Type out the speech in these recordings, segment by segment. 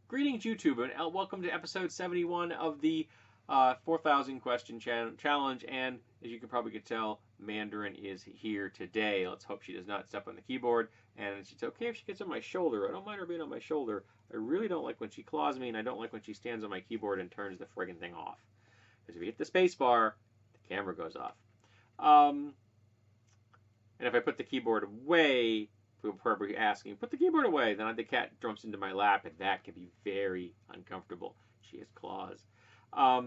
Greetings, YouTube, and welcome to episode 71 of the 4,000 question challenge. And as you can probably tell, Mandarin is here today. Let's hope she does not step on the keyboard. And it's okay if she gets on my shoulder. I don't mind her being on my shoulder. I really don't like when she claws me, and I don't like when she stands on my keyboard and turns the friggin' thing off. Because if you hit the space bar, the camera goes off. And if I put the keyboard away, people are probably asking, put the keyboard away. Then the cat jumps into my lap, and that can be very uncomfortable. She has claws. All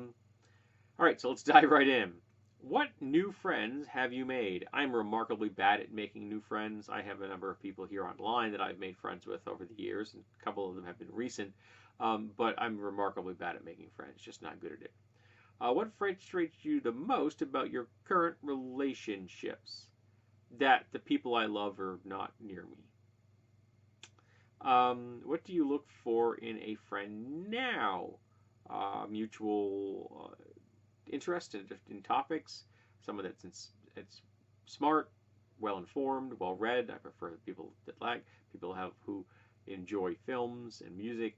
right, so let's dive right in. What new friends have you made? I'm remarkably bad at making new friends. I have a number of people here online that I've made friends with over the years, and a couple of them have been recent. But I'm remarkably bad at making friends, just not good at it. What frustrates you the most about your current relationships? That the people I love are not near me. What do you look for in a friend now? Mutual interest in topics. Someone that's smart, well-informed, well-read. I prefer people that who enjoy films and music.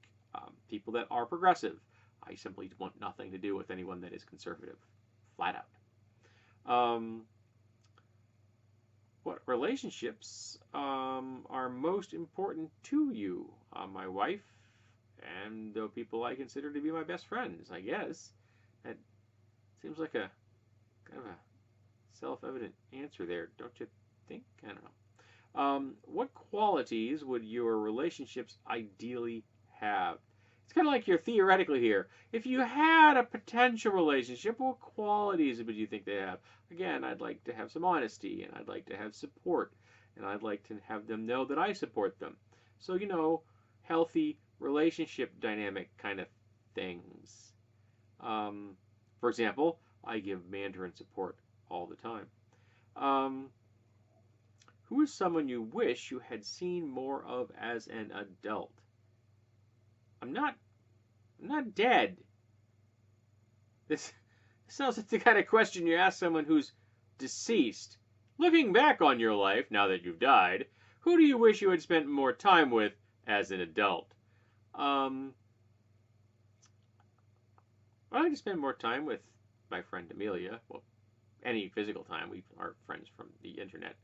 People that are progressive. I simply want nothing to do with anyone that is conservative, flat out. What relationships are most important to you? My wife and the people I consider to be my best friends, I guess. That seems like a kind of a self-evident answer there, don't you think? I don't know. What qualities would your relationships ideally have? It's kind of like you're theoretically here. If you had a potential relationship, what qualities would you think they have? Again, I'd like to have some honesty, and I'd like to have support, and I'd like to have them know that I support them. So, healthy relationship dynamic kind of things. For example, I give Mandarin support all the time. Who is someone you wish you had seen more of as an adult? I'm not dead. This sounds like the kind of question you ask someone who's deceased. Looking back on your life, now that you've died, who do you wish you had spent more time with as an adult? I'd like to spend more time with my friend Amelia. Well, any physical time. We are friends from the internet.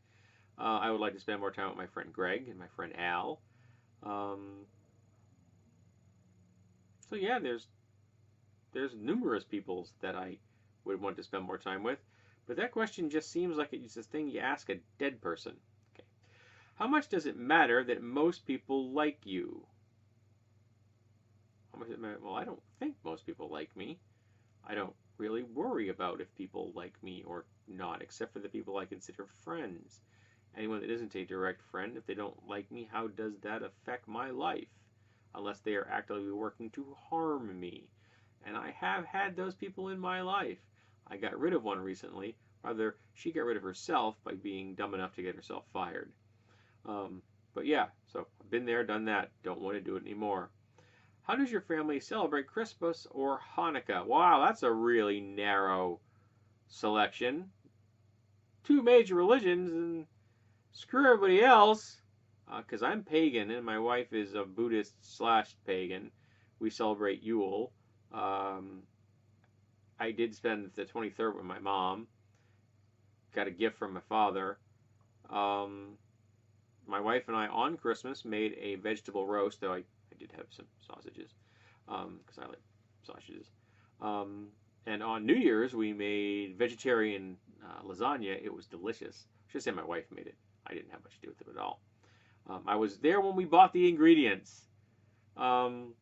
I would like to spend more time with my friend Greg and my friend Al. So yeah, there's numerous people that I would want to spend more time with, but that question just seems like it's a thing you ask a dead person. Okay. How much does it matter that most people like you? How much does it matter? Well, I don't think most people like me. I don't really worry about if people like me or not, except for the people I consider friends. Anyone that isn't a direct friend, if they don't like me, how does that affect my life? Unless they are actively working to harm me. And I have had those people in my life. I got rid of one recently. Rather, she got rid of herself by being dumb enough to get herself fired. But yeah, so I've been there, done that. Don't want to do it anymore. How does your family celebrate Christmas or Hanukkah? Wow, that's a really narrow selection. Two major religions, and screw everybody else. Because I'm pagan and my wife is a Buddhist/pagan. We celebrate Yule. I did spend the 23rd with my mom. Got a gift from my father. My wife and I on Christmas made a vegetable roast, though I did have some sausages because I like sausages. And on New Year's we made vegetarian lasagna. It was delicious. I should say my wife made it. I didn't have much to do with it at all. I was there when we bought the ingredients. So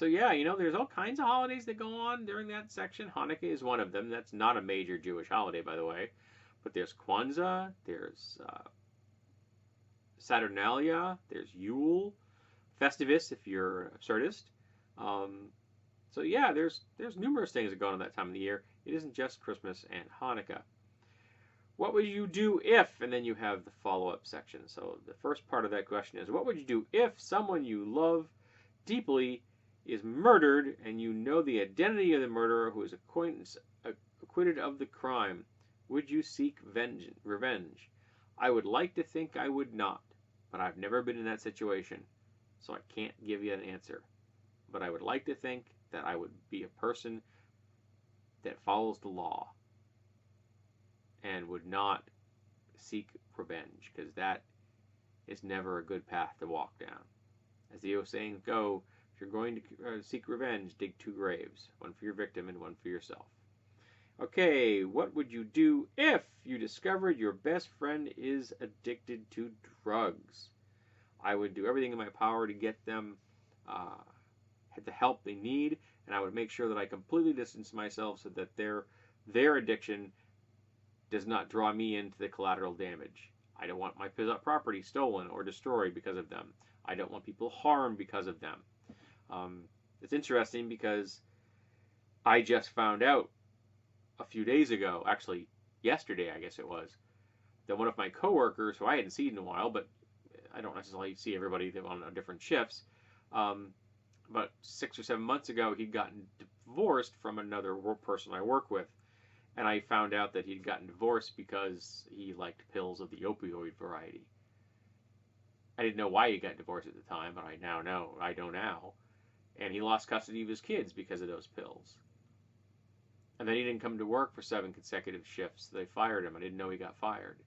yeah, there's all kinds of holidays that go on during that section. Hanukkah is one of them. That's not a major Jewish holiday, by the way. But there's Kwanzaa, there's Saturnalia, there's Yule, Festivus if you're absurdist. So yeah, there's numerous things that go on that time of the year. It isn't just Christmas and Hanukkah. What would you do if, and then you have the follow-up section. So the first part of that question is, what would you do if someone you love deeply is murdered and you know the identity of the murderer who is acquitted of the crime? Would you seek revenge? I would like to think I would not, but I've never been in that situation. so I can't give you an answer. But I would like to think that I would be a person that follows the law and would not seek revenge, because that is never a good path to walk down. As the old sayings go, if you're going to seek revenge, dig 2 graves, one for your victim and one for yourself. Okay, what would you do if you discovered your best friend is addicted to drugs? I would do everything in my power to get them the help they need, and I would make sure that I completely distance myself so that their addiction does not draw me into the collateral damage. I don't want my property stolen or destroyed because of them. I don't want people harmed because of them. It's interesting because I just found out a few days ago, actually yesterday I guess it was, that one of my coworkers, who I hadn't seen in a while, but I don't necessarily see everybody on different shifts, about 6 or 7 months ago, he'd gotten divorced from another person I work with. And I found out that he'd gotten divorced because he liked pills of the opioid variety. I didn't know why he got divorced at the time, but I now know. I know now. And he lost custody of his kids because of those pills. And then he didn't come to work for 7 consecutive shifts. So they fired him. I didn't know he got fired.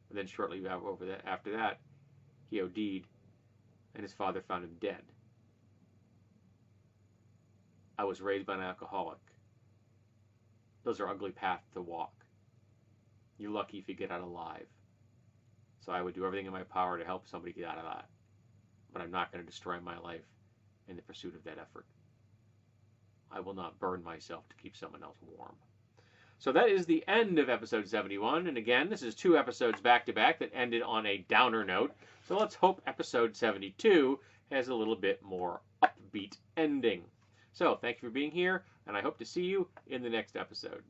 And then shortly after that, he OD'd, and his father found him dead. I was raised by an alcoholic. Those are ugly paths to walk. You're lucky if you get out alive. So I would do everything in my power to help somebody get out of that. But I'm not going to destroy my life in the pursuit of that effort. I will not burn myself to keep someone else warm. So that is the end of episode 71. And again, this is 2 episodes back to back that ended on a downer note. So let's hope episode 72 has a little bit more upbeat ending. So thank you for being here, and I hope to see you in the next episode.